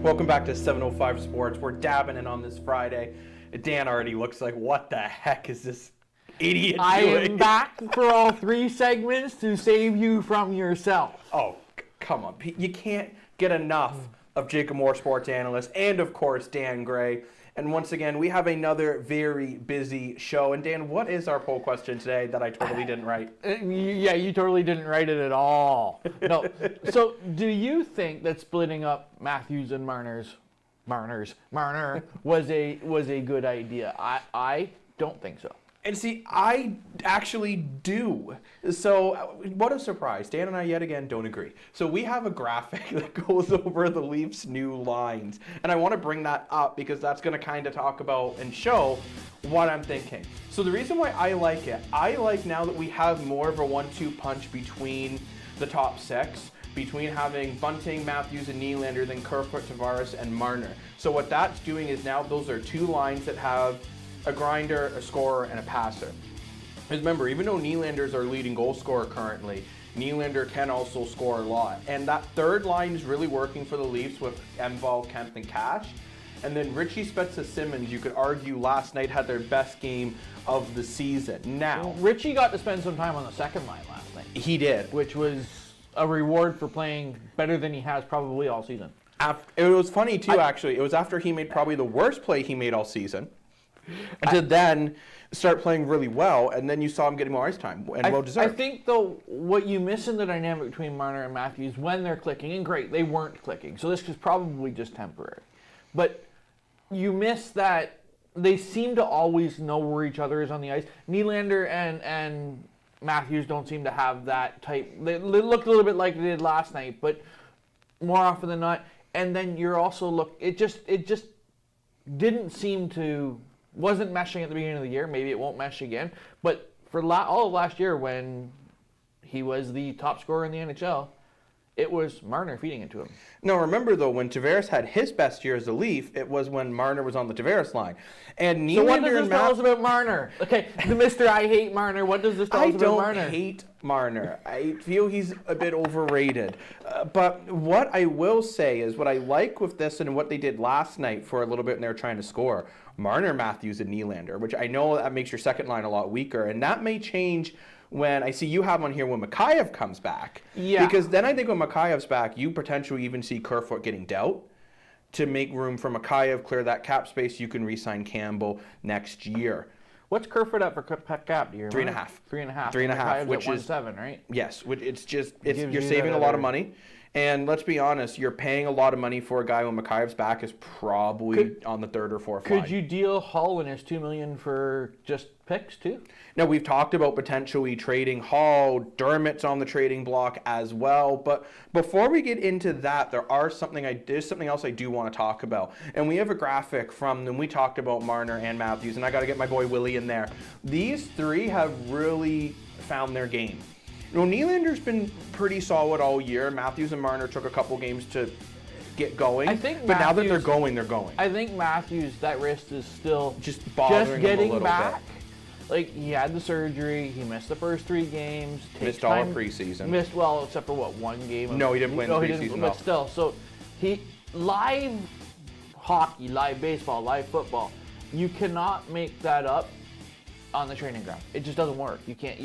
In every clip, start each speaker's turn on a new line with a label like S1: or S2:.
S1: Welcome back to 705 Sports. We're dabbing in on this Friday. Dan already looks like, what the heck is this idiot
S2: I
S1: doing?
S2: am back for all 3 segments to save you from yourself.
S1: Oh, come on. You can't get enough of Jacob Moore, sports analyst, and of course, Dan Gray. And once again, we have another very busy show. And Dan, what is our poll question today that I totally didn't write?
S2: Yeah, you totally didn't write it at all. No. So, do you think that splitting up Matthews and Marner was a good idea? I don't think so.
S1: And see, I actually do. So, what a surprise. Dan and I, yet again, don't agree. So, we have a graphic that goes over the Leafs' new lines. And I want to bring that up because that's going to kind of talk about and show what I'm thinking. So, the reason why I like it, I like now that we have more of a 1-2 punch between the top 6, between having Bunting, Matthews, and Nylander than Kerfoot, Tavares, and Marner. So, what that's doing is now those are 2 lines that have a grinder, a scorer, and a passer. Because remember, even though Nylander's our leading goal scorer currently, Nylander can also score a lot. And that third line is really working for the Leafs with Emval, Kemp, and Cash. And then Richie Spezza-Simmons, you could argue last night had their best game of the season. Now,
S2: Richie got to spend some time on the second line last night.
S1: He did.
S2: Which was a reward for playing better than he has probably all season.
S1: It was funny too, actually. It was after he made probably the worst play he made all season. To then start playing really well, and then you saw him getting more ice time, and well-deserved.
S2: I think, though, what you miss in the dynamic between Marner and Matthews when they're clicking, and great, they weren't clicking, so this is probably just temporary. But you miss that they seem to always know where each other is on the ice. Nylander and Matthews don't seem to have that type. They looked a little bit like they did last night, but more often than not. And then you're also it just didn't seem to. Wasn't meshing at the beginning of the year. Maybe it won't mesh again. But for all of last year, when he was the top scorer in the NHL, it was Marner feeding it to him.
S1: Now, remember, though, when Tavares had his best year as a Leaf, it was when Marner was on the Tavares line. And Nylander,
S2: so what does this tell us about Marner? Okay, the Mr. I hate Marner. What does this tell us about Marner?
S1: I don't hate Marner. I feel he's a bit overrated. But what I will say is what I like with this and what they did last night for a little bit when they were trying to score, Marner, Matthews, and Nylander, which I know that makes your second line a lot weaker. And that may change when I see you have on here when Mikheyev comes back.
S2: Yeah.
S1: Because then I think when Mikheyev's back, you potentially even see Kerfoot getting dealt to make room for Mikheyev, clear that cap space. You can re-sign Campbell next year.
S2: What's Kerfoot at for cap? Do you remember?
S1: 3.5.
S2: 3.5.
S1: 3.5, which is
S2: 1.7, right?
S1: Yes, which you're saving a lot of money. And let's be honest, you're paying a lot of money for a guy when Mikheyev's back is probably on the 3rd or 4th line.
S2: Could you deal Hull and his $2 million for just picks too?
S1: Now, we've talked about potentially trading Hull. Dermott's on the trading block as well. But before we get into that, there's something else I do want to talk about. And we have a graphic from when we talked about Marner and Matthews, and I got to get my boy Willie in there. These 3 have really found their game. You know, Nylander's been pretty solid all year. Matthews and Marner took a couple games to get going. But now that they're going, they're going.
S2: I think Matthews, that wrist is still
S1: just bothering him a little
S2: back.
S1: bit.
S2: Like, he had the surgery. He missed the first 3 games.
S1: Missed all of preseason.
S2: Except for what, 1 game?
S1: No, he didn't play in the preseason.
S2: But still, so live hockey, live baseball, live football, you cannot make that up on the training ground. It just doesn't work. You can't.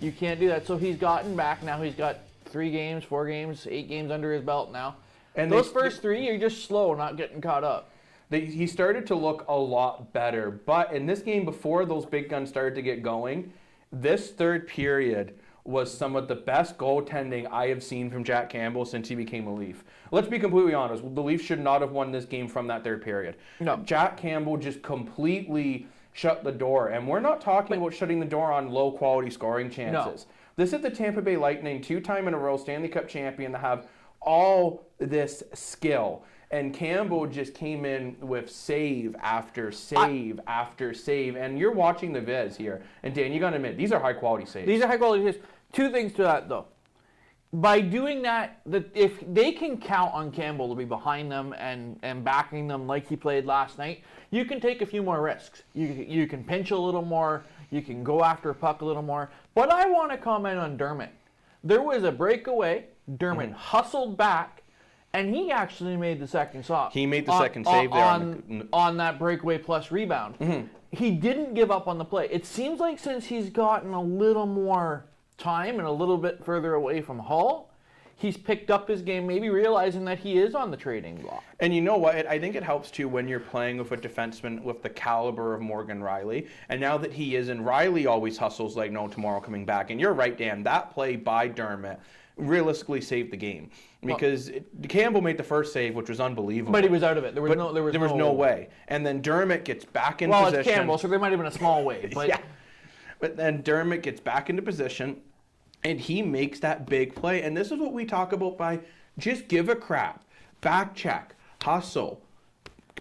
S2: You can't do that. So he's gotten back now. He's got 3 games, 4 games, 8 games under his belt now. And those first 3, you're just slow, not getting caught up.
S1: He started to look a lot better. But in this game, before those big guns started to get going, this third period was some of the best goaltending I have seen from Jack Campbell since he became a Leaf. Let's be completely honest. The Leafs should not have won this game from that third period.
S2: No.
S1: Jack Campbell just completely shut the door. And we're not talking about shutting the door on low-quality scoring chances.
S2: No.
S1: This is the Tampa Bay Lightning, 2-time in a row Stanley Cup champion, to have all this skill. And Campbell just came in with save after save after save. And you're watching the viz here. And Dan, you got to admit, these are high-quality saves.
S2: These are high-quality saves. 2 things to that, though. By doing that, if they can count on Campbell to be behind them and backing them like he played last night, you can take a few more risks. You can pinch a little more. You can go after a puck a little more. But I want to comment on Dermott. There was a breakaway. Dermott hustled back And he actually made the second stop.
S1: He made the second save there
S2: on that breakaway plus rebound.
S1: Mm-hmm.
S2: He didn't give up on the play. It seems like since he's gotten a little more time and a little bit further away from Hull, he's picked up his game, maybe realizing that he is on the trading block.
S1: And you know what? I think it helps too when you're playing with a defenseman with the caliber of Morgan Riley. And now that he is, and Riley always hustles like no tomorrow coming back. And you're right, Dan, that play by Dermott realistically saved the game. Because Campbell made the first save, which was unbelievable.
S2: But he was out of it. There was
S1: no way. And then Dermott gets back in position.
S2: Well, it's Campbell, so there might have been a small wave. But
S1: yeah. But then Dermott gets back into position, and he makes that big play. And this is what we talk about by just give a crap, back check, hustle,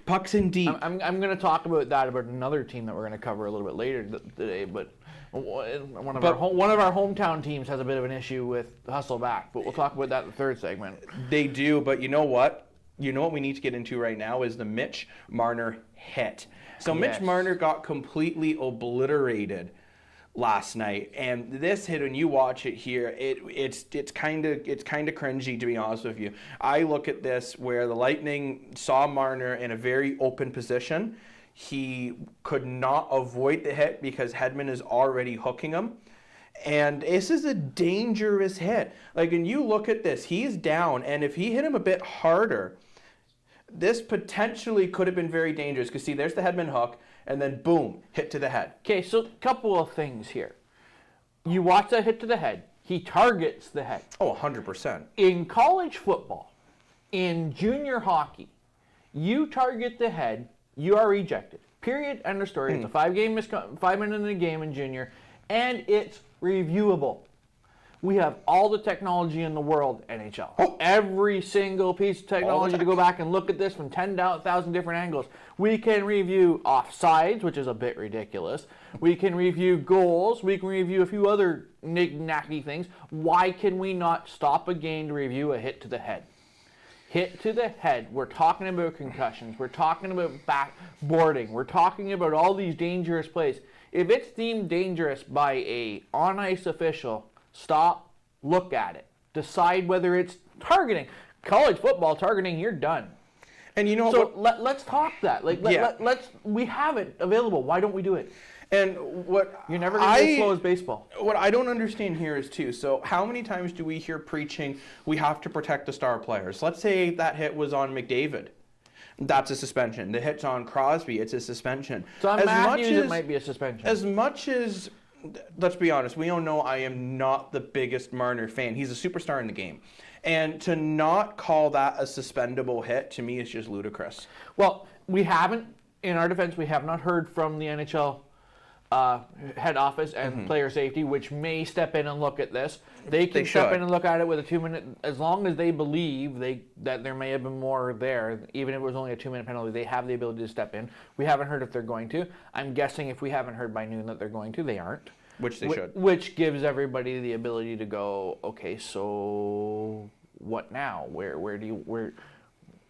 S1: pucks in deep.
S2: I'm going to talk about another team that we're going to cover a little bit later today. But one of our hometown teams has a bit of an issue with hustle back. But we'll talk about that in the third segment.
S1: They do, but you know what? You know what we need to get into right now is the Mitch Marner hit. So
S2: Yes.
S1: Mitch Marner got completely obliterated last night, and this hit, when you watch it here, it's kind of cringy, to be honest with you. I look at this where the Lightning saw Marner in a very open position. He could not avoid the hit because Hedman is already hooking him, and this is a dangerous hit. Like, when you look at this, he's down, and if he hit him a bit harder, this potentially could have been very dangerous. Because see, there's the Hedman hook, and then boom, hit to the head.
S2: Okay, so a couple of things here. You watch that hit to the head. He targets the head.
S1: Oh, 100%.
S2: In college football, in junior hockey, you target the head, you are ejected. Period. End of story. It's a 5 minute in a game in junior, and it's reviewable. We have all the technology in the world, NHL.
S1: Oh.
S2: Every single piece of technology to go back and look at this from 10,000 different angles. We can review offsides, which is a bit ridiculous. We can review goals. We can review a few other knick-knacky things. Why can we not stop a game to review a hit to the head? Hit to the head. We're talking about concussions. We're talking about backboarding. We're talking about all these dangerous plays. If it's deemed dangerous by a on-ice official, stop, look at it. Decide whether it's targeting. College football targeting, you're done.
S1: And you know
S2: so
S1: what?
S2: let's talk that. Let's we have it available. Why don't we do it?
S1: And what
S2: You're never going to be as slow as baseball.
S1: What I don't understand here is too, so how many times do we hear preaching we have to protect the star players? Let's say that hit was on McDavid. That's a suspension. The hit's on Crosby, it's a suspension.
S2: So on Matthews, it might be a suspension.
S1: As much as, let's be honest, we all know I am not the biggest Marner fan. He's a superstar in the game. And to not call that a suspendable hit, to me, is just ludicrous.
S2: Well, in our defense, we have not heard from the NHL head office and player safety, which may step in and look at this. They can step in and look at it with a 2-minute, as long as they believe that there may have been more there, even if it was only a 2-minute penalty, they have the ability to step in. We haven't heard if they're going to. I'm guessing if we haven't heard by noon that they're going to, they aren't.
S1: Which they should.
S2: Which gives everybody the ability to go, okay, so what now?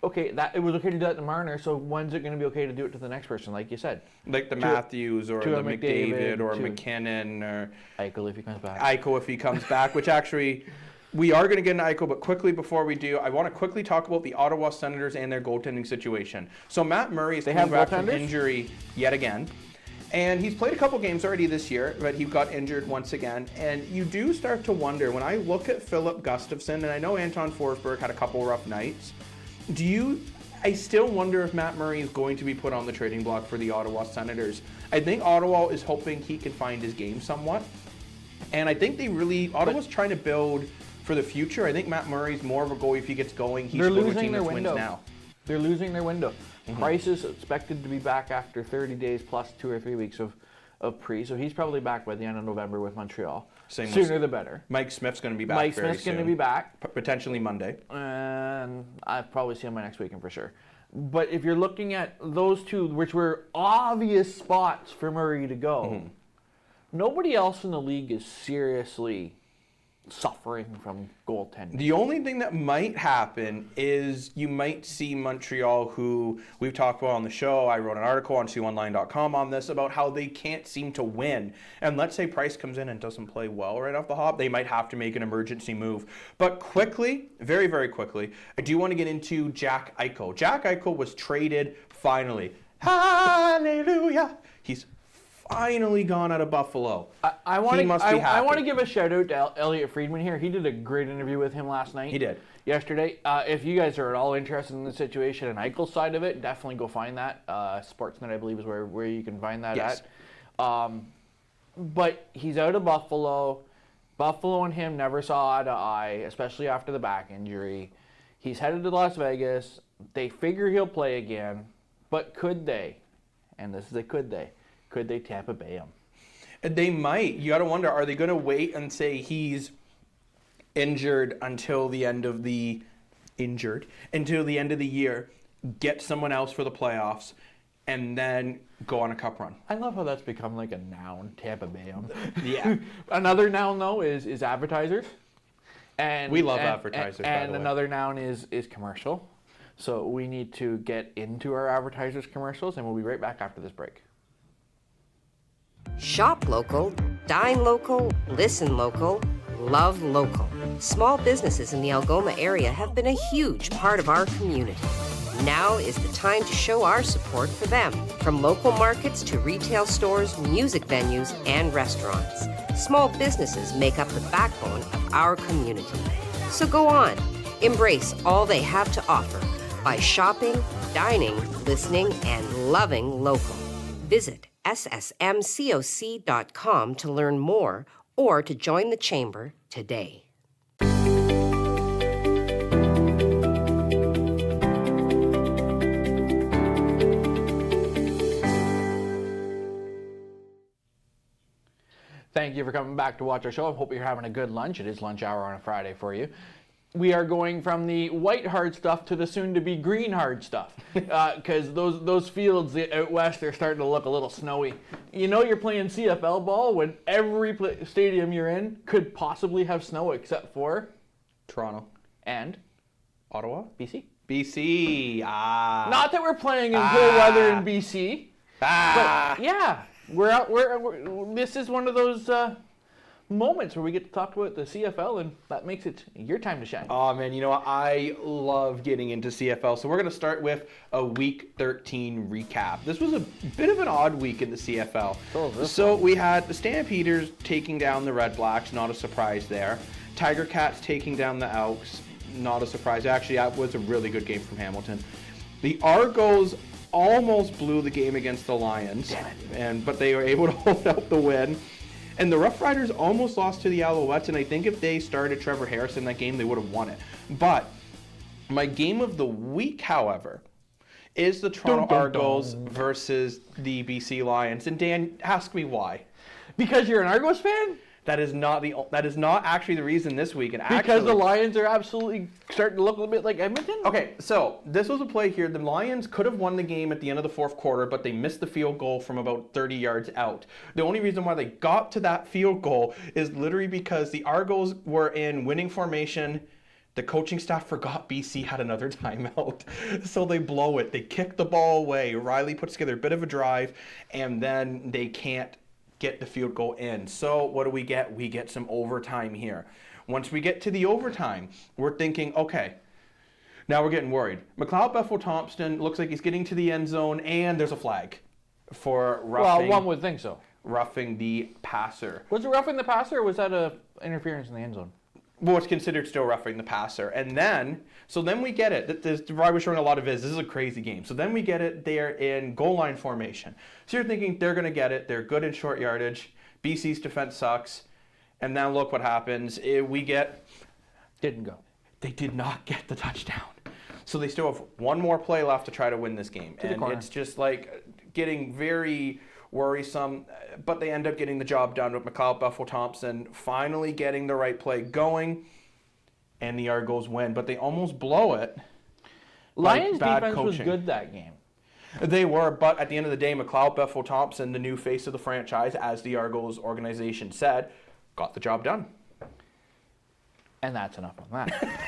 S2: Okay, that it was okay to do that to Marner, so when's it going to be okay to do it to the next person, like you said?
S1: Like the Matthews or the McDavid or McKinnon or
S2: Eichel if he comes back.
S1: Eichel if he comes back, which actually we are going to get into Eichel, but quickly before we do, I want to quickly talk about the Ottawa Senators and their goaltending situation. So Matt Murray is coming back from injury yet again. And he's played a couple games already this year, but he got injured once again. And you do start to wonder, when I look at Philip Gustafsson, and I know Anton Forsberg had a couple rough nights, I still wonder if Matt Murray is going to be put on the trading block for the Ottawa Senators. I think Ottawa is hoping he can find his game somewhat. And I think Ottawa's trying to build for the future. I think Matt Murray's more of a goalie if he gets going. He's losing their window. Now.
S2: They're losing their window. Price is expected to be back after 30 days plus 2 or 3 weeks of pre, so he's probably back by the end of November with Montreal. Sooner the better.
S1: Mike Smith's going to be back
S2: Mike Smith's going to be back.
S1: Potentially Monday.
S2: And I'll probably see him by next weekend for sure. But if you're looking at those two, which were obvious spots for Murray to go, nobody else in the league is seriously suffering from goaltending.
S1: The only thing that might happen is you might see Montreal, who we've talked about on the show. I wrote an article on SiouxOnline.com on this about how they can't seem to win. And let's say Price comes in and doesn't play well right off the hop, they might have to make an emergency move. But quickly, very, very quickly, I do want to get into Jack Eichel. Jack Eichel was traded finally. Hallelujah! He's finally gone out of Buffalo.
S2: I want
S1: He must be happy.
S2: I want to give a shout out to Elliot Friedman here. He did a great interview with him last night.
S1: He did.
S2: Yesterday. If you guys are at all interested in the situation and Eichel's side of it, definitely go find that. Sportsnet, I believe, is where you can find that
S1: Yes.
S2: at. But he's out of Buffalo. Buffalo and him never saw eye to eye, especially after the back injury. He's headed to Las Vegas. They figure he'll play again. But could they? And this is a could they. Could they Tampa Bay him?
S1: They might. You got to wonder, are they going to wait and say he's injured until the end of the year, get someone else for the playoffs, and then go on a cup run?
S2: I love how that's become like a noun, Tampa Bay him.
S1: Yeah.
S2: Another noun though is advertisers. And
S1: We love advertisers, by
S2: And
S1: the way.
S2: another noun is commercial. So we need to get into our advertisers commercials, and we'll be right back after this break.
S3: Shop local, dine local, listen local, love local. Small businesses in the Algoma area have been a huge part of our community. Now is the time to show our support for them. From local markets to retail stores, music venues, and restaurants. Small businesses make up the backbone of our community. So go on, embrace all they have to offer by shopping, dining, listening, and loving local. Visit ssmcoc.com to learn more or to join the chamber today.
S2: Thank you for coming back to watch our show. I hope you're having a good lunch. It is lunch hour on a Friday for you. We are going from the white hard stuff to the soon-to-be green hard stuff, because those fields out west are starting to look a little snowy. You know you're playing CFL ball when every stadium you're in could possibly have snow except for
S1: Toronto.
S2: and
S1: Ottawa?
S2: BC.
S1: BC.
S2: Not that we're playing in cold weather in BC, but yeah, we're out. This is one of those moments where we get to talk about the CFL, and that makes it your time to shine.
S1: Oh man, you know what? I love getting into CFL. So we're going to start with a Week 13 recap. This was a bit of an odd week in the CFL. So we had the Stampeders taking down the RedBlacks, not a surprise there. Tiger Cats taking down the Elks, not a surprise. Actually, that was a really good game from Hamilton. The Argos almost blew the game against the Lions, but they were able to hold out the win. And the Rough Riders almost lost to the Alouettes, and I think if they started Trevor Harris in that game, they would have won it. But my game of the week, however, is the Toronto Argos versus the BC Lions. And Dan, ask me why.
S2: Because you're an Argos fan?
S1: That is not actually the reason this week. And
S2: Because the Lions are absolutely starting to look a little bit like Edmonton?
S1: Okay, so this was a play here. The Lions could have won the game at the end of the fourth quarter, but they missed the field goal from about 30 yards out. The only reason why they got to that field goal is literally because the Argos were in winning formation. The coaching staff forgot BC had another timeout, so they blow it. They kick the ball away. Riley puts together a bit of a drive, and then they can't get the field goal in. So what do we get? We get some overtime here. Once we get to the overtime, we're thinking, okay, now we're getting worried. McLeod Bethel-Thompson looks like he's getting to the end zone, and there's a flag for roughing.
S2: Well, one would think so.
S1: Roughing the passer.
S2: Was it roughing the passer, or was that a interference in the end zone?
S1: Well, it's considered still roughing the passer. And then we get it. I was showing a lot of this. This is a crazy game. So then we get it. They're in goal line formation. So you're thinking they're going to get it. They're good in short yardage. BC's defense sucks. And now look what happens.
S2: Didn't go.
S1: They did not get the touchdown. So they still have one more play left to try to win this game.
S2: To the corner.
S1: It's just like getting very worrisome, but they end up getting the job done with McLeod Bethel-Thompson finally getting the right play going, and the Argos win. But they almost blow it.
S2: Lions
S1: bad
S2: defense was
S1: coaching.
S2: good that game.
S1: They were, but at the end of the day, McLeod Bethel-Thompson, the new face of the franchise, as the Argos organization said, got the job done.
S2: And that's enough on that.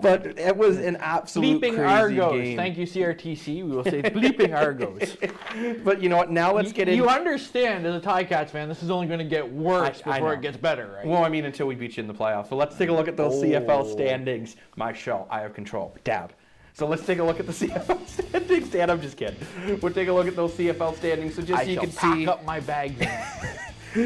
S1: But it was an absolute
S2: Bleeping
S1: crazy
S2: Argos.
S1: game.
S2: Thank you, CRTC. We will say bleeping Argos.
S1: But you know what? Now let's get in.
S2: You understand, as a Ticats fan, this is only going to get worse
S1: I
S2: before
S1: know.
S2: it gets better, right?
S1: Well, I mean, until we beat you in the playoffs. So let's take a look at those CFL standings. My show. I have control. Dab. So let's take a look at the CFL standings. Dan, I'm just kidding. We'll take a look at those CFL standings. So just so you can
S2: pack
S1: see.
S2: up my bags.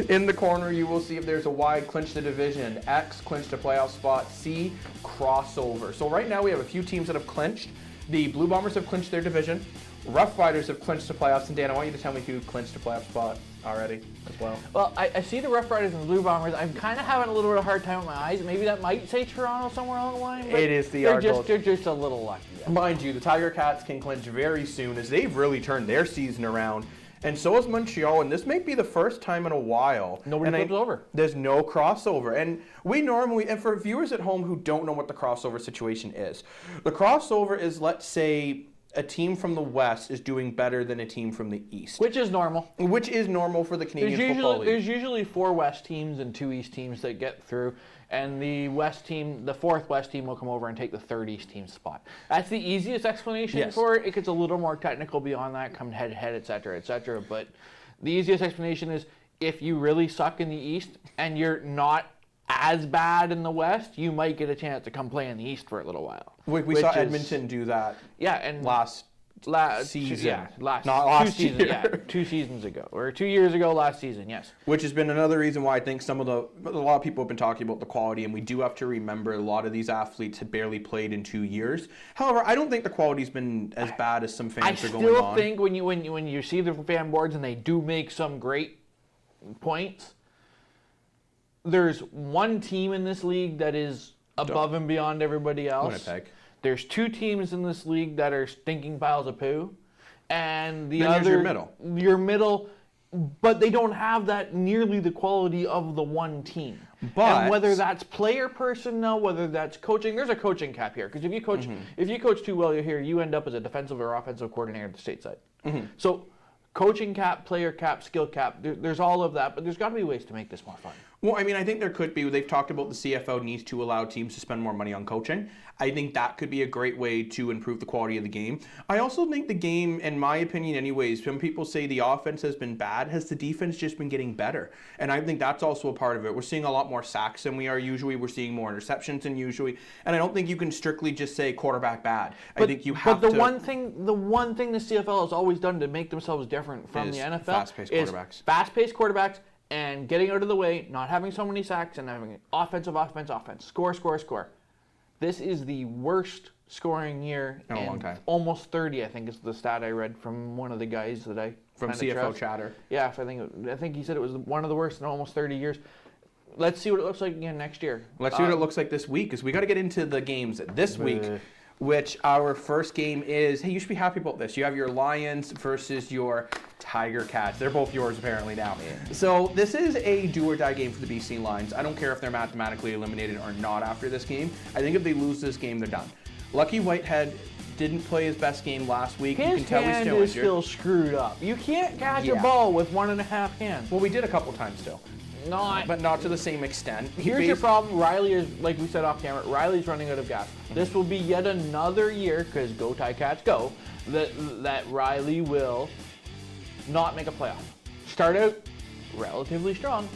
S1: In the corner, you will see if there's a Y, clinch the division. X, clinch the playoff spot. C, crossover. So right now we have a few teams that have clinched. The Blue Bombers have clinched their division. Rough Riders have clinched the playoffs. And Dan, I want you to tell me who clinched the playoff spot already as well.
S2: Well, I see the Rough Riders and the Blue Bombers. I'm kind of having a little bit of a hard time with my eyes. Maybe that might say Toronto somewhere along the line. But
S1: It is the
S2: they're
S1: Argonauts.
S2: they're just a little lucky. Yeah.
S1: Mind you, the Tiger Cats can clinch very soon as they've really turned their season around. And so is Montreal, and this may be the first time in a while.
S2: Nobody flips over.
S1: There's no crossover. And we normally, and for viewers at home who don't know what the crossover situation is, the crossover is, let's say, a team from the West is doing better than a team from the East.
S2: Which is normal.
S1: Which is normal for the Canadian Football League.
S2: There's usually 4 West teams and 2 East teams that get through, and the West team, the 4th West team will come over and take the 3rd East team's spot. That's the easiest explanation
S1: Yes.
S2: for it. It gets a little more technical beyond that, come head-to-head, et cetera, but the easiest explanation is if you really suck in the East and you're not as bad in the West, you might get a chance to come play in the East for a little while.
S1: We saw Edmonton do that last season.
S2: Not
S1: Not last
S2: 2 seasons,
S1: year.
S2: yeah, 2 seasons ago, or 2 years ago last season, yes.
S1: Which has been another reason why I think a lot of people have been talking about the quality, and we do have to remember a lot of these athletes had barely played in 2 years. However, I don't think the quality's been as bad as some fans are going on.
S2: I still think when you see the fan boards and they do make some great points, there's one team in this league that is above and beyond everybody else.
S1: Winnipeg.
S2: There's 2 teams in this league that are stinking piles of poo, and the
S1: Then
S2: other
S1: there's your middle.
S2: but they don't have that nearly the quality of the one team.
S1: But
S2: and whether that's player personnel, whether that's coaching, there's a coaching cap here. Because if you coach too well here, you end up as a defensive or offensive coordinator at the stateside. So coaching cap, player cap, skill cap, there's all of that, but there's got to be ways to make this more fun.
S1: Well, I mean, I think there could be. They've talked about the CFL needs to allow teams to spend more money on coaching. I think that could be a great way to improve the quality of the game. I also think the game, in my opinion anyways, some people say the offense has been bad. Has the defense just been getting better? And I think that's also a part of it. We're seeing a lot more sacks than we are usually. We're seeing more interceptions than usually. And I don't think you can strictly just say quarterback bad. I think you have
S2: to. But the one thing the CFL has always done to make themselves different from the NFL
S1: fast-paced quarterbacks.
S2: Fast-paced quarterbacks. And getting out of the way, not having so many sacks, and having offense. Score. This is the worst scoring year
S1: in a long time.
S2: Almost 30, I think is the stat I read from one of the guys that I
S1: from CFL
S2: trust.
S1: Chatter.
S2: Yeah, I think he said it was one of the worst in almost 30 years. Let's see what it looks like again next year.
S1: Let's see what it looks like this week, because we got to get into the games this week. Which our first game is, hey, you should be happy about this. You have your Lions versus your Tiger Cats. They're both yours apparently now. Yeah. So this is a do or die game for the BC Lions. I don't care if they're mathematically eliminated or not after this game. I think if they lose this game, they're done. Lucky Whitehead didn't play his best game last week.
S2: His
S1: you can tell
S2: hand
S1: he's
S2: is still screwed up. You can't catch a ball with 1.5 hands.
S1: Well, we did a couple times still. But not to the same extent.
S2: Here's your problem. Riley is, like we said off camera, Riley's running out of gas. This will be yet another year, because go Ticats go, that Riley will not make a playoff. Start out relatively strong,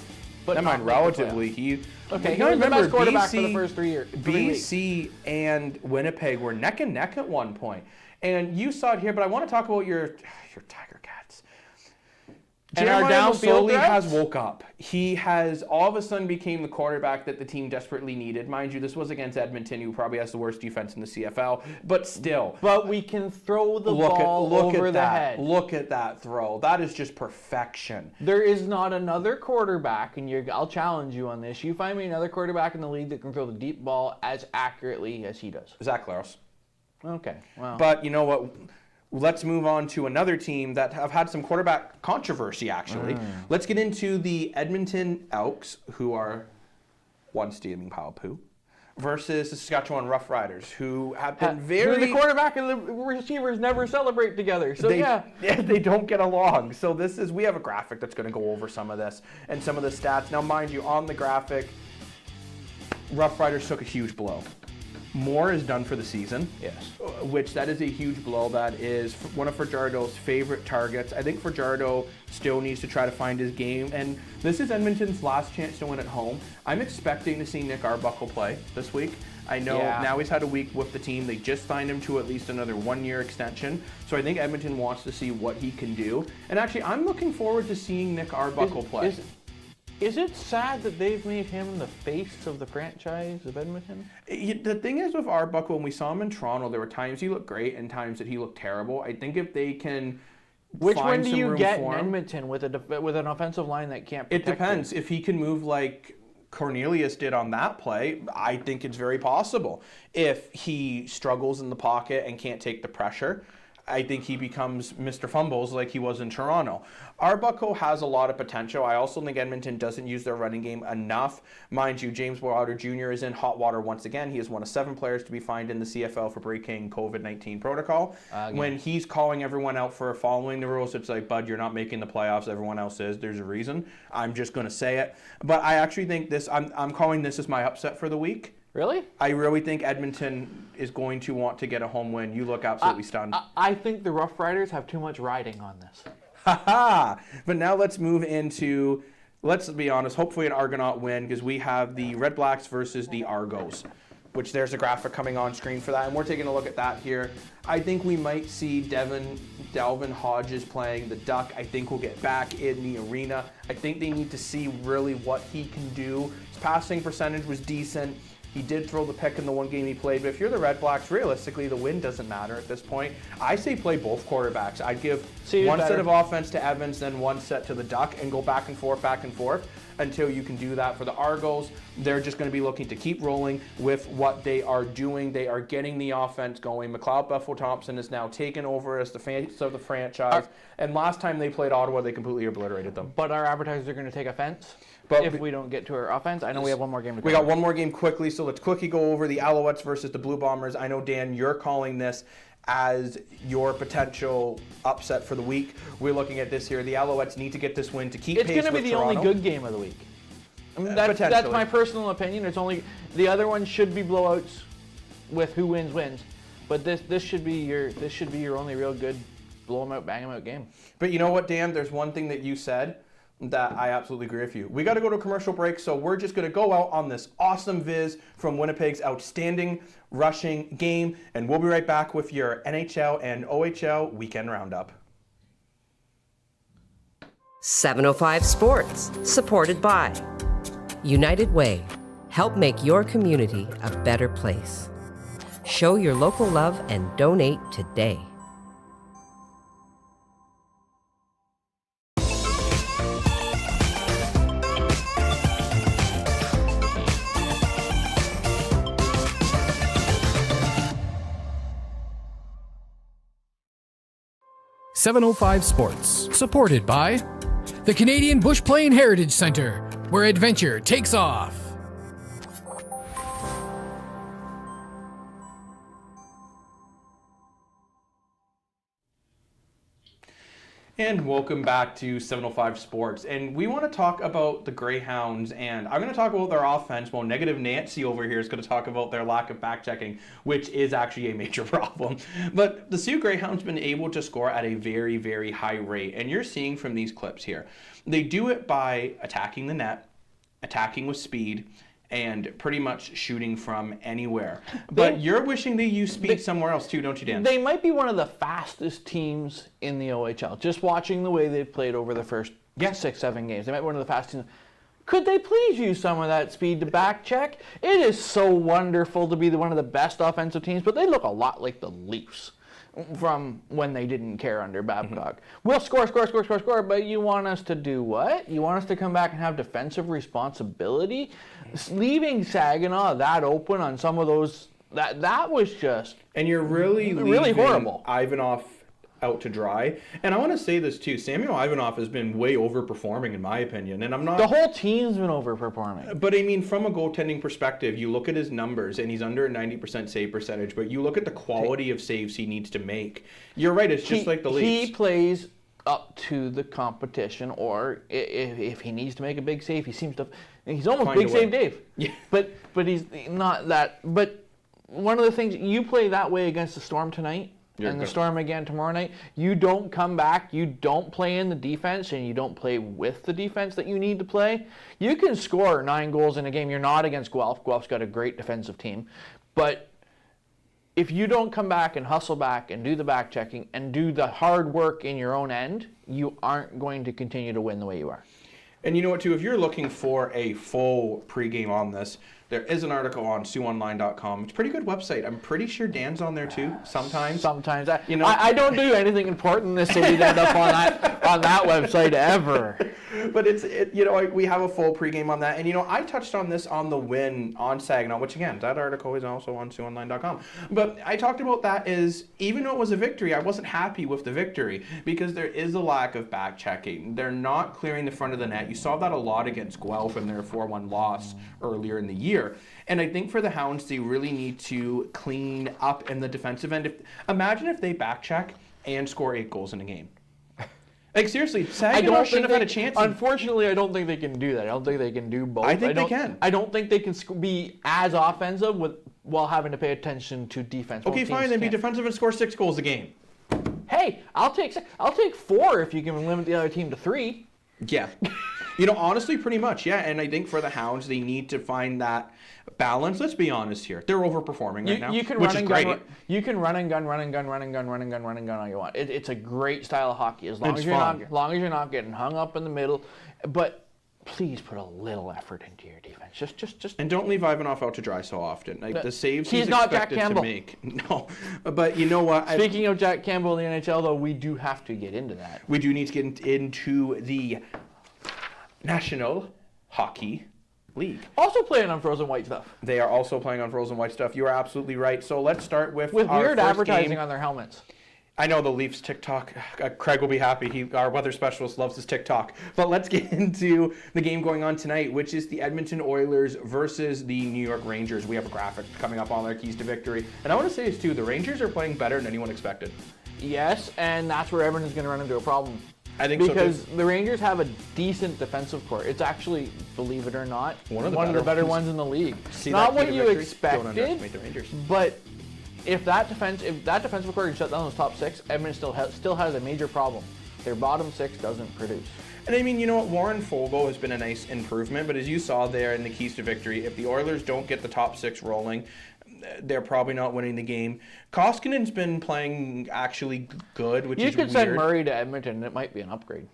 S2: but
S1: never mind,
S2: relatively.
S1: he
S2: was the best quarterback for the first 3 years.
S1: BC and Winnipeg were neck and neck at one point. And you saw it here, but I want to talk about your Tiger Cats.
S2: And our
S1: Jeremiah
S2: downfield
S1: slowly
S2: threats?
S1: has woke up. He has all of a sudden became the quarterback that the team desperately needed. Mind you, this was against Edmonton, who probably has the worst defense in the CFL, but still.
S2: But we can throw the ball over the head.
S1: Look at that throw. That is just perfection.
S2: There is not another quarterback, and I'll challenge you on this. You find me another quarterback in the league that can throw the deep ball as accurately as he does.
S1: Zach Laros.
S2: Okay, well.
S1: But you know what? Let's move on to another team that have had some quarterback controversy, actually. Let's get into the Edmonton Elks, who are one steaming pile of poo, versus the Saskatchewan Roughriders, who have been very...
S2: The quarterback and the receivers never celebrate together, so
S1: they don't get along. So we have a graphic that's going to go over some of this and some of the stats. Now, mind you, on the graphic, Rough Riders took a huge blow. Moore is done for the season.
S2: Yes.
S1: Which that is a huge blow. That is one of Fajardo's favorite targets. I think Fajardo still needs to try to find his game, and this is Edmonton's last chance to win at home. I'm expecting to see Nick Arbuckle play this week. I know now he's had a week with the team. They just signed him to at least another 1-year extension. So I think Edmonton wants to see what he can do. And actually, I'm looking forward to seeing Nick Arbuckle play.
S2: Is it sad that they've made him the face of the franchise of Edmonton?
S1: The thing is with Arbuckle, when we saw him in Toronto, there were times he looked great and times that he looked terrible. I think if they can
S2: Which one
S1: find
S2: do
S1: some
S2: you
S1: room
S2: get in
S1: for him,
S2: Edmonton with an offensive line that can't protect
S1: it depends.
S2: him?
S1: If he can move like Cornelius did on that play, I think it's very possible. If he struggles in the pocket and can't take the pressure, I think he becomes Mr. Fumbles like he was in Toronto. Arbuckle has a lot of potential. I also think Edmonton doesn't use their running game enough. Mind you, James Wilder Jr. is in hot water once again. He is one of 7 players to be fined in the CFL for breaking COVID-19 protocol. When he's calling everyone out for following the rules, it's like, bud, you're not making the playoffs. Everyone else is. There's a reason. I'm just going to say it. But I actually think this, I'm calling this as my upset for the week.
S2: Really?
S1: I really think Edmonton is going to want to get a home win. You look absolutely stunned.
S2: I think the Rough Riders have too much riding on this.
S1: Ha-ha! But now let's move into, let's be honest, hopefully an Argonaut win, because we have the RedBlacks versus the Argos, which there's a graphic coming on screen for that, and we're taking a look at that here. I think we might see Delvin Hodges playing the Duck. I think we'll get back in the arena. I think they need to see really what he can do. His passing percentage was decent. He did throw the pick in the one game he played, but if you're the RedBlacks, realistically, the win doesn't matter at this point. I say play both quarterbacks. I'd give one set of offense to Evans, then one set to the Duck, and go back and forth until you can do that. For the Argos, they're just going to be looking to keep rolling with what they are doing. They are getting the offense going. McLeod Buffalo-Thompson is now taken over as the face of the franchise, and last time they played Ottawa, they completely obliterated them.
S2: But our advertisers are going to take offense if we don't get to our offense. I know we have one more game to
S1: We got one more game quickly, so let's quickly go over the Alouettes versus the Blue Bombers. I know, Dan, you're calling this as your potential upset for the week. We're looking at this here. The Alouettes need to get this win to keep pace with Toronto.
S2: It's going to be the only good game of the week. I mean, that's my personal opinion. It's only the other ones should be blowouts with who wins. But this should be your only real good blow 'em out, bang 'em out game.
S1: But you know what, Dan? There's one thing that you said that I absolutely agree with you. We got to go to a commercial break, so we're just going to go out on this awesome viz from Winnipeg's outstanding rushing game, and we'll be right back with your NHL and OHL weekend roundup.
S3: 705 Sports, supported by United Way. Help make your community a better place. Show your local love and donate today.
S4: .705 Sports, supported by the Canadian Bush Plain Heritage Centre, where adventure takes off.
S1: And welcome back to 705 Sports. And we want to talk about the Greyhounds, and I'm going to talk about their offense, while Negative Nancy over here is going to talk about their lack of back-checking, which is actually a major problem. But the Sioux Greyhounds been able to score at a very, very high rate, and you're seeing from these clips here. They do it by attacking the net, attacking with speed, and pretty much shooting from anywhere. But you're wishing they use speed somewhere else too, don't you, Dan?
S2: They might be one of the fastest teams in the OHL. Just watching the way they've played over the first 6-7 games. They might be one of the fastest teams. Could they please use some of that speed to back check? It is so wonderful to be one of the best offensive teams, but they look a lot like the Leafs from when they didn't care under Babcock. Mm-hmm. We'll score, but you want us to do what? You want us to come back and have defensive responsibility? Leaving Saginaw that open on some of those, that was just
S1: and you're really
S2: horrible.
S1: Ivanov out to dry. And I want to say this too, Samuel Ivanov has been way overperforming in my opinion, and I'm not...
S2: The whole team's been overperforming.
S1: But I mean, from a goaltending perspective, you look at his numbers and he's under a 90% save percentage, but you look at the quality of saves he needs to make. You're right, it's just like the Leafs.
S2: He plays up to the competition, or if he needs to make a big save, he seems to... And he's almost
S1: Find
S2: Big
S1: a way.
S2: Save Dave.
S1: Yeah.
S2: But he's not that. But one of the things, you play that way against the Storm tonight, and the Storm again tomorrow night, you don't come back, you don't play in the defense, and you don't play with the defense that you need to play. You can score 9 goals in a game. You're not against Guelph. Guelph's got a great defensive team. But if you don't come back and hustle back and do the back checking and do the hard work in your own end, you aren't going to continue to win the way you are.
S1: And you know what, too? If you're looking for a full pregame on this, there is an article on SiouxOnline.com. It's a pretty good website. I'm pretty sure Dan's on there, too, sometimes.
S2: Sometimes. I don't do anything important in this city to end up on that website ever.
S1: But we have a full pregame on that. And, I touched on this on the win on Saginaw, which, again, that article is also on SiouxOnline.com. But I talked about that is, even though it was a victory, I wasn't happy with the victory because there is a lack of back checking. They're not clearing the front of the net. You saw that a lot against Guelph in their 4-1 loss earlier in the year. And I think for the Hounds, they really need to clean up in the defensive end. Imagine if they back check and score 8 goals in a game. Like, seriously, Saginaw shouldn't have had a chance.
S2: Unfortunately, I don't think they can do that. I don't think they can do both.
S1: I think they can.
S2: I don't think they can be as offensive while having to pay attention to defense.
S1: Okay, fine, then be defensive and score 6 goals a game.
S2: Hey, I'll take 4 if you can limit the other team to 3.
S1: Yeah. Honestly, pretty much, yeah. And I think for the Hounds, they need to find that balance. Let's be honest here. They're overperforming right now, which is great.
S2: You can run and gun all you want. It's a great style of hockey as long as you're not getting hung up in the middle. But please put a little effort into your defense. Just
S1: and don't leave Ivanov out to dry so often. Like the saves
S2: he's not Jack Campbell
S1: to make. No, but you know what?
S2: Speaking of Jack Campbell in the NHL, though, we do have to get into that.
S1: We do need to get into the National Hockey League.
S2: Also playing on frozen white stuff.
S1: They are also playing on frozen white stuff. You are absolutely right. So let's start with our
S2: weird
S1: first
S2: advertising
S1: game.
S2: on their helmets.
S1: I know the Leafs TikTok. Craig will be happy. Our weather specialist loves his TikTok. But let's get into the game going on tonight, which is the Edmonton Oilers versus the New York Rangers. We have a graphic coming up on their keys to victory. And I want to say this too, the Rangers are playing better than anyone expected.
S2: Yes, and that's where Edmonton's going to run into a problem.
S1: I think
S2: because
S1: so too.
S2: The Rangers have a decent defensive core. It's actually, believe it or not, one of the better ones in the league. Not what you expected,
S1: don't underestimate the Rangers.
S2: But if that defensive core can shut down those top 6, Edmonton still has a major problem. Their bottom 6 doesn't produce.
S1: And I mean, you know what? Warren Fogle has been a nice improvement, but as you saw there in the keys to victory, if the Oilers don't get the top 6 rolling, they're probably not winning the game. Koskinen's been playing actually good, which is weird.
S2: You could send Murray to Edmonton, and it might be an upgrade.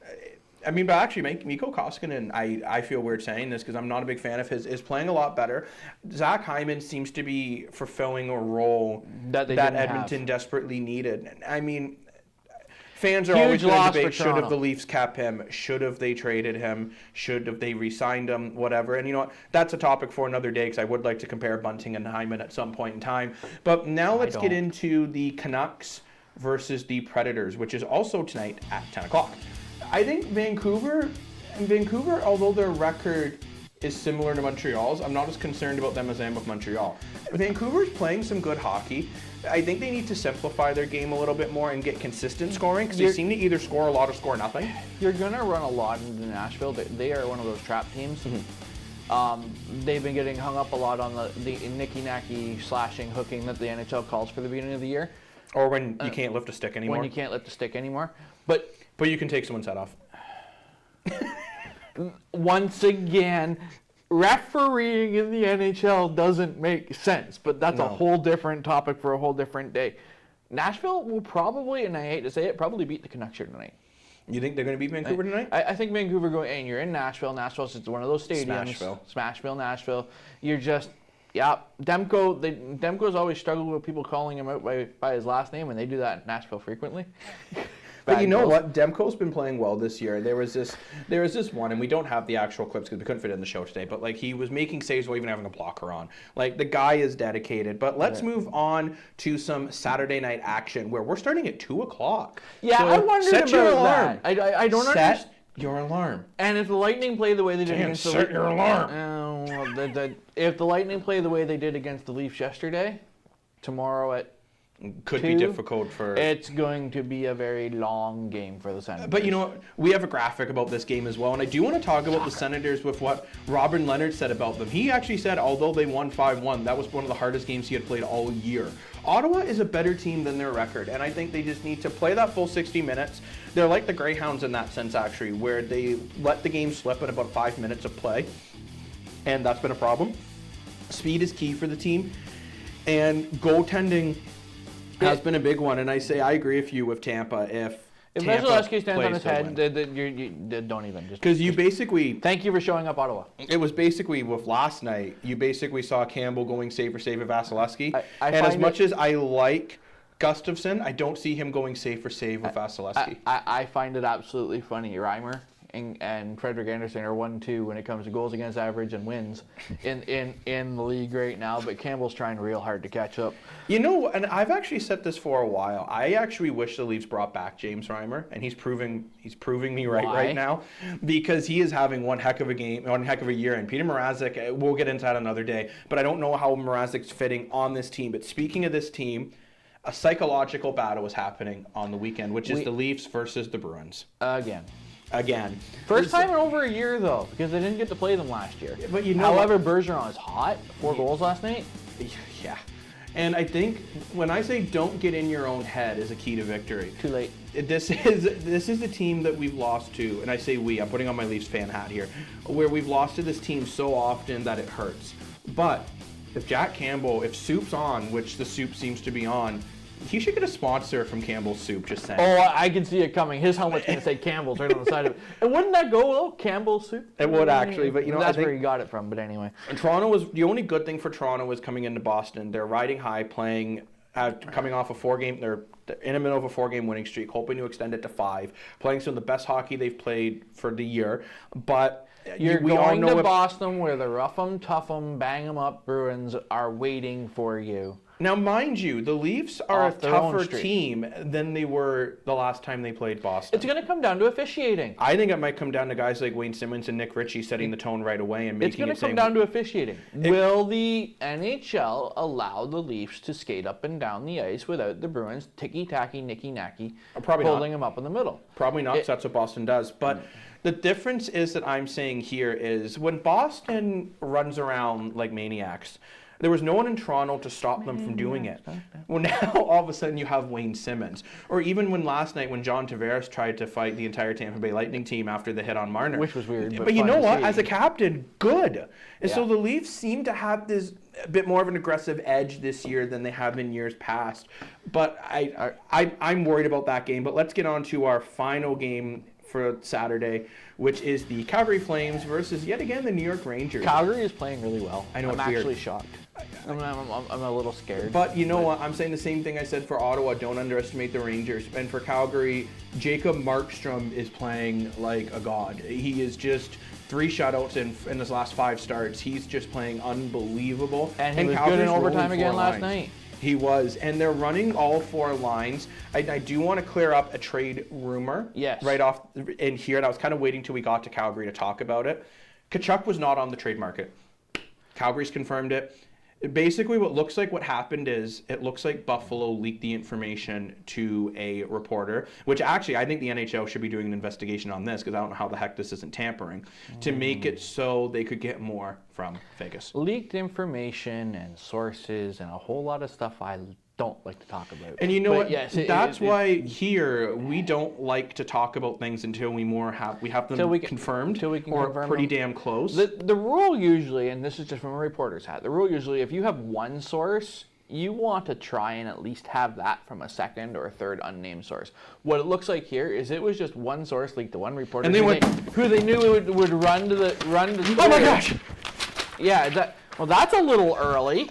S1: I mean, but actually, Mikko Koskinen, I feel weird saying this because I'm not a big fan of his, is playing a lot better. Zach Hyman seems to be fulfilling a role that Edmonton desperately needed. I mean, fans are always going to debate, should have the Leafs kept him? Should have they traded him? Should have they re-signed him? Whatever. And you know what? That's a topic for another day because I would like to compare Bunting and Hyman at some point in time. But now let's get into the Canucks versus the Predators, which is also tonight at 10 o'clock. I think Vancouver, although their record is similar to Montreal's, I'm not as concerned about them as I am with Montreal. Vancouver's playing some good hockey. I think they need to simplify their game a little bit more and get consistent scoring because they seem to either score a lot or score nothing.
S2: You're going to run a lot into Nashville. They are one of those trap teams. Mm-hmm. They've been getting hung up a lot on the nicky-nacky slashing, hooking that the NHL calls for the beginning of the year.
S1: Or when you can't lift a stick anymore.
S2: When you can't lift a stick anymore. But
S1: you can take someone's head off.
S2: Once again, refereeing in the NHL doesn't make sense, but that's a whole different topic for a whole different day. Nashville will probably, and I hate to say it, probably beat the Canucks here tonight.
S1: You think they're going to beat Vancouver tonight?
S2: I think Vancouver going, and you're in Nashville. Nashville's just one of those stadiums. Smashville, Nashville. You're just, Demko's always struggled with people calling him out by his last name, and they do that in Nashville frequently.
S1: But you know what? Demko's been playing well this year. There was this one, and we don't have the actual clips because we couldn't fit it in the show today, but like he was making saves while even having a blocker on. Like the guy is dedicated. But let's move on to some Saturday night action where we're starting at 2 o'clock.
S2: Yeah, so I wondered
S1: set your
S2: about
S1: alarm.
S2: That. I don't understand.
S1: Set your alarm.
S2: And if the Lightning play the way they did against the Leafs,
S1: set your alarm.
S2: If the Lightning play the way they did against the Leafs yesterday, tomorrow at
S1: could be difficult for...
S2: It's going to be a very long game for the Senators.
S1: But you know what? We have a graphic about this game as well, and I do want to talk about the Senators with what Robin Leonard said about them. He actually said, although they won 5-1, that was one of the hardest games he had played all year. Ottawa is a better team than their record, and I think they just need to play that full 60 minutes. They're like the Greyhounds in that sense, actually, where they let the game slip at about 5 minutes of play, and that's been a problem. Speed is key for the team, and goaltending has been a big one, and I agree with you with Tampa. If
S2: Vasilevsky stands on his head, you don't even.
S1: Because you basically...
S2: Thank you for showing up, Ottawa.
S1: It was basically with last night, you basically saw Campbell going save for save with Vasilevsky. And as much as I like Gustafsson, I don't see him going save for save with Vasilevsky.
S2: I find it absolutely funny. Reimer and Frederick Anderson are 1-2 when it comes to goals against average and wins in the league right now, but Campbell's trying real hard to catch up.
S1: You know, and I've actually said this for a while. I actually wish the Leafs brought back James Reimer, and he's proving me right now, because he is having one heck of a game, one heck of a year. And Peter Mrazek, we'll get into that another day, but I don't know how Mrazek's fitting on this team. But speaking of this team, a psychological battle is happening on the weekend, which is the Leafs versus the Bruins. Again.
S2: First time in over a year, though, because they didn't get to play them last year.
S1: But you know,
S2: however, Bergeron is hot. 4 goals last night.
S1: Yeah. And I think when I say don't get in your own head is a key to victory.
S2: Too late.
S1: This is the team that we've lost to, and I say we, I'm putting on my Leafs fan hat here, where we've lost to this team so often that it hurts. But if Jack Campbell, if Soup's on, which the Soup seems to be on, he should get a sponsor from Campbell's Soup, just saying.
S2: Oh, I can see it coming. His helmet's going to say Campbell's right on the side of it. And wouldn't that go, Campbell's Soup?
S1: It would actually, but you know,
S2: that's where he got it from, but anyway.
S1: Toronto was, the only good thing for Toronto was coming into Boston. They're riding high, coming off a 4-game, they're in the middle of a 4-game winning streak, hoping to extend it to 5, playing some of the best hockey they've played for the year. But
S2: You're going to Boston where the rough 'em, tough 'em, bang 'em up Bruins are waiting for you.
S1: Now, mind you, the Leafs are a tougher team than they were the last time they played Boston.
S2: It's going to come down to officiating.
S1: I think it might come down to guys like Wayne Simmons and Nick Ritchie setting the tone right away and making
S2: It's going to come down to officiating. Will the NHL allow the Leafs to skate up and down the ice without the Bruins ticky-tacky, nicky-nacky, holding them up in the middle?
S1: Probably not, because that's what Boston does. But the difference is that I'm saying here is when Boston runs around like maniacs, there was no one in Toronto to stop them from doing it. Well, now all of a sudden you have Wayne Simmons. Or even when last night when John Tavares tried to fight the entire Tampa Bay Lightning team after the hit on Marner.
S2: Which was weird.
S1: But you know what? As a captain, good. And so the Leafs seem to have this a bit more of an aggressive edge this year than they have in years past. But I'm worried about that game. But let's get on to our final game for Saturday, which is the Calgary Flames versus, yet again, the New York Rangers.
S2: Calgary is playing really well.
S1: I know,
S2: I'm actually shocked. I'm a little scared.
S1: But you know what? I'm saying the same thing I said for Ottawa. Don't underestimate the Rangers. And for Calgary, Jacob Markstrom is playing like a god. He is just 3 shutouts in his last 5 starts. He's just playing unbelievable.
S2: And he was good in overtime again last night.
S1: He was, and they're running all 4 lines. I do want to clear up a trade rumor right off in here, and I was kind of waiting till we got to Calgary to talk about it. Tkachuk was not on the trade market. Calgary's confirmed it. Basically, what happened is it looks like Buffalo leaked the information to a reporter, which actually I think the NHL should be doing an investigation on this because I don't know how the heck this isn't tampering, to make it so they could get more from Vegas.
S2: Leaked information and sources and a whole lot of stuff I don't like to talk about.
S1: And you know what? Yes, that's why here we don't like to talk about things until we have them confirmed or pretty damn close.
S2: The rule usually, and this is just from a reporter's hat, the rule usually, if you have one source, you want to try and at least have that from a second or a third unnamed source. What it looks like here is it was just one source leaked to one reporter, and who they knew would run to the
S1: Oh my gosh!
S2: Yeah, that's a little early.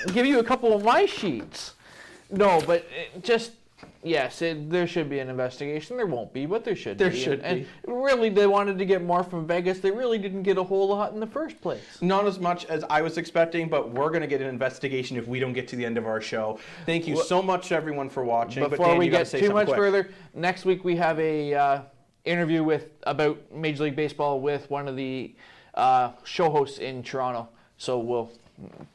S2: I'll give you a couple of my sheets. No, but there should be an investigation. There won't be, but there should be.
S1: There should be.
S2: And really, they wanted to get more from Vegas. They really didn't get a whole lot in the first place.
S1: Not as much as I was expecting, but we're going to get an investigation if we don't get to the end of our show. Thank you so much, everyone, for watching.
S2: Before we get too much further, next week we have a interview about Major League Baseball with one of the show hosts in Toronto. So we'll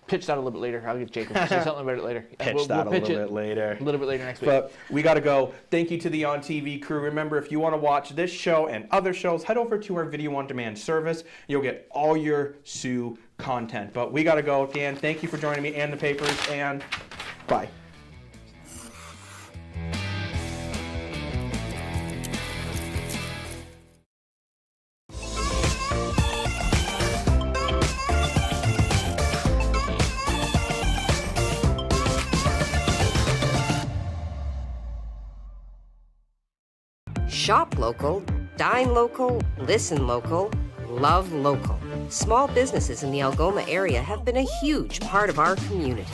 S2: pitch that a little bit later. I'll get Jacob to say something about it later.
S1: Pitch that a little bit later.
S2: A little bit later next week.
S1: But we got to go. Thank you to the On TV crew. Remember, if you want to watch this show and other shows, head over to our video on demand service. You'll get all your Sioux content. But we got to go. Dan, thank you for joining me and the papers, and bye.
S3: Shop local, dine local, listen local, love local. Small businesses in the Algoma area have been a huge part of our community.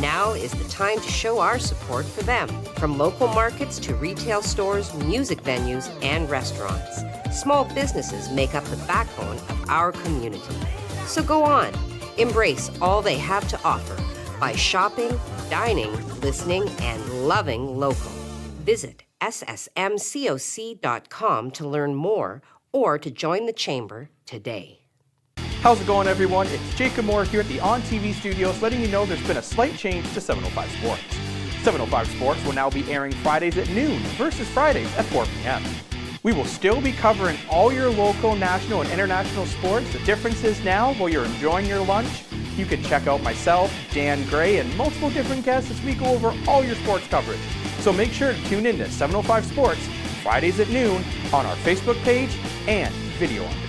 S3: Now is the time to show our support for them. From local markets to retail stores, music venues, and restaurants. Small businesses make up the backbone of our community. So go on, embrace all they have to offer by shopping, dining, listening, and loving local. Visit ssmcoc.com to learn more or to join the chamber today.
S1: How's it going, everyone? It's Jacob Moore here at the On TV studios, letting you know there's been a slight change to 705 Sports. 705 Sports will now be airing Fridays at noon versus Fridays at 4 p.m. We will still be covering all your local, national, and international sports. The difference is now, while you're enjoying your lunch, you can check out myself, Dan Gray, and multiple different guests as we go over all your sports coverage. So make sure to tune in to 705 Sports Fridays at noon on our Facebook page and video on demand.